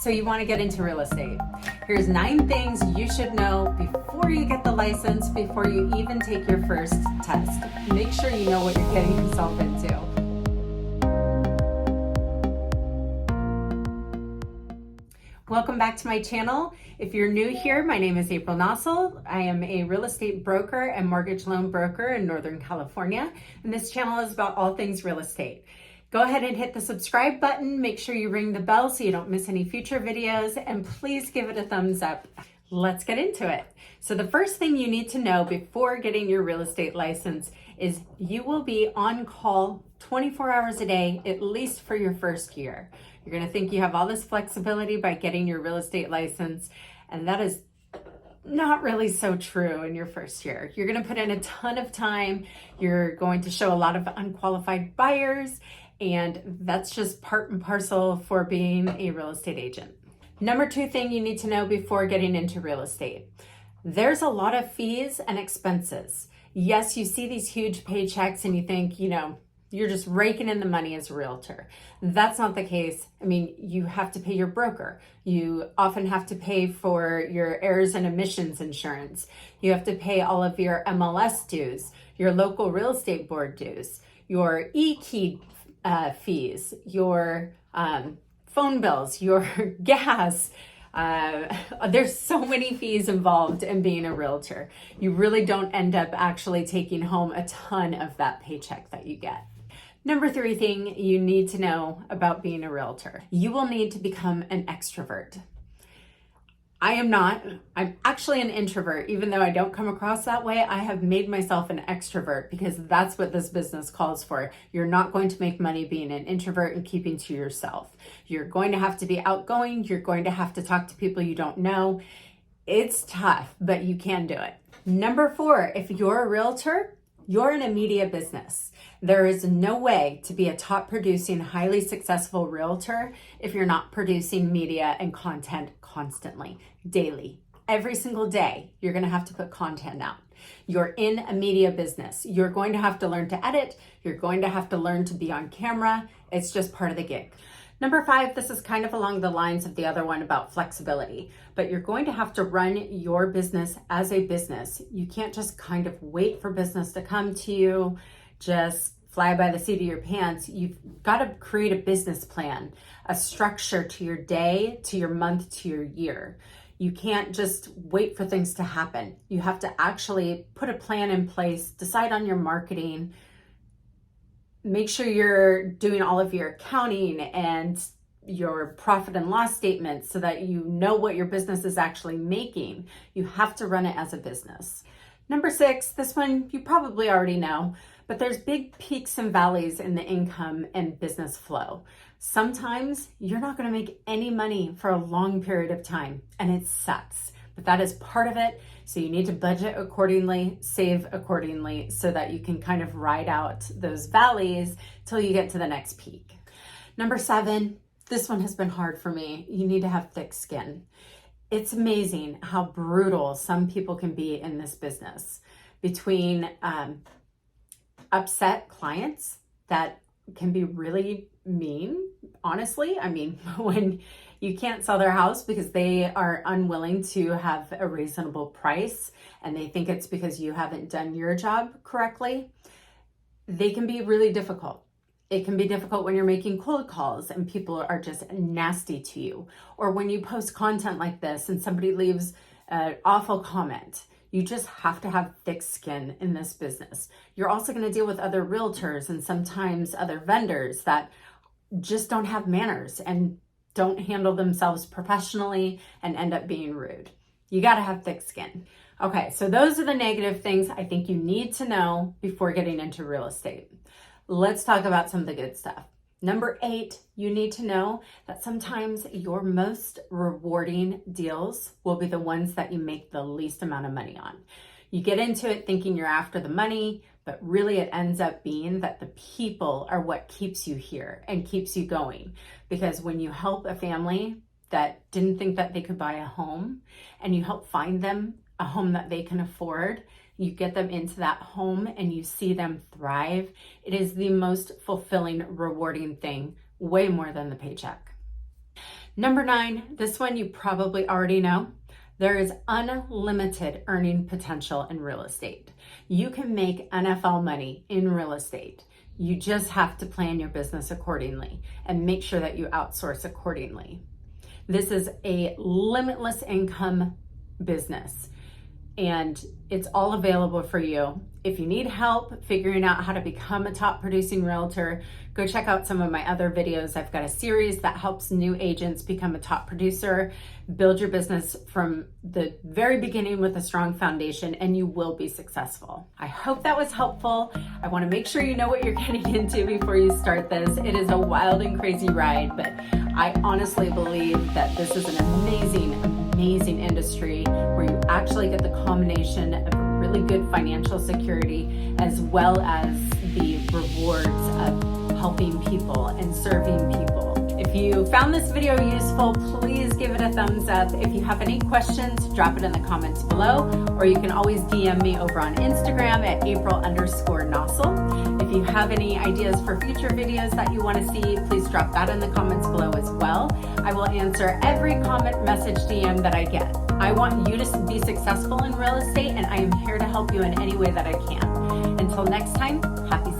So you want to get into real estate. Here's 9 things you should know before you get the license, before you even take your first test. Make sure you know what you're getting yourself into. Welcome back to my channel. If you're new here, my name is April Nossel. I am a real estate broker and mortgage loan broker in Northern California. And this channel is about all things real estate. Go ahead and hit the subscribe button. Make sure you ring the bell so you don't miss any future videos, and please give it a thumbs up. Let's get into it. So the first thing you need to know before getting your real estate license is you will be on call 24 hours a day, at least for your first year. You're gonna think you have all this flexibility by getting your real estate license, and that is not really so true in your first year. You're gonna put in a ton of time. You're going to show a lot of unqualified buyers, and that's just part and parcel for being a real estate agent. Number 2 thing you need to know before getting into real estate. There's a lot of fees and expenses. Yes, you see these huge paychecks and you think, you're just raking in the money as a realtor. That's not the case. I mean, you have to pay your broker. You often have to pay for your errors and omissions insurance. You have to pay all of your MLS dues, your local real estate board dues, your e-key fees, your phone bills, your gas. There's so many fees involved in being a realtor. You really don't end up actually taking home a ton of that paycheck that you get. Number 3 thing you need to know about being a realtor. You will need to become an extrovert. I am not. I'm actually an introvert. Even though I don't come across that way, I have made myself an extrovert because that's what this business calls for. You're not going to make money being an introvert and keeping to yourself. You're going to have to be outgoing. You're going to have to talk to people you don't know. It's tough, but you can do it. Number 4, if you're a realtor, you're in a media business. There is no way to be a top producing, highly successful realtor if you're not producing media and content constantly, daily. Every single day, you're going to have to put content out. You're in a media business. You're going to have to learn to edit. You're going to have to learn to be on camera. It's just part of the gig. Number 5, this is kind of along the lines of the other one about flexibility, but you're going to have to run your business as a business. You can't just kind of wait for business to come to you, just fly by the seat of your pants. You've got to create a business plan, a structure to your day, to your month, to your year. You can't just wait for things to happen. You have to actually put a plan in place, decide on your marketing, make sure you're doing all of your accounting and your profit and loss statements so that you know what your business is actually making. You have to run it as a business. Number 6, this one you probably already know, but there's big peaks and valleys in the income and business flow. Sometimes you're not going to make any money for a long period of time, and it sucks, but that is part of it. So you need to budget accordingly, save accordingly, so that you can kind of ride out those valleys till you get to the next peak. Number 7, this one has been hard for me. You need to have thick skin. It's amazing how brutal some people can be in this business, between upset clients that can be really mean, honestly. I mean, when you can't sell their house because they are unwilling to have a reasonable price and they think it's because you haven't done your job correctly, they can be really difficult. It can be difficult when you're making cold calls and people are just nasty to you, or when you post content like this and somebody leaves an awful comment. You just have to have thick skin in this business. You're also going to deal with other realtors and sometimes other vendors that just don't have manners and don't handle themselves professionally and end up being rude. You got to have thick skin. Okay, so those are the negative things I think you need to know before getting into real estate. Let's talk about some of the good stuff. Number 8, you need to know that sometimes your most rewarding deals will be the ones that you make the least amount of money on. You get into it thinking you're after the money, but really it ends up being that the people are what keeps you here and keeps you going. Because when you help a family that didn't think that they could buy a home and you help find them a home that they can afford, you get them into that home and you see them thrive. It is the most fulfilling, rewarding thing, way more than the paycheck. Number 9, this one you probably already know. There is unlimited earning potential in real estate. You can make NFL money in real estate. You just have to plan your business accordingly and make sure that you outsource accordingly. This is a limitless income business, and it's all available for you. If you need help figuring out how to become a top producing realtor, go check out some of my other videos. I've got a series that helps new agents become a top producer, build your business from the very beginning with a strong foundation, and you will be successful. I hope that was helpful. I want to make sure you know what you're getting into before you start this. It is a wild and crazy ride, but I honestly believe that this is an amazing industry where you actually get the combination of really good financial security as well as the rewards of helping people and serving people. If you found this video useful, please give it a thumbs up. If you have any questions, drop it in the comments below, or you can always DM me over on Instagram at April_Nossel. If you have any ideas for future videos that you want to see, please drop that in the comments below as well. I will answer every comment, message, DM that I get. I want you to be successful in real estate, and I am here to help you in any way that I can. Until next time, happy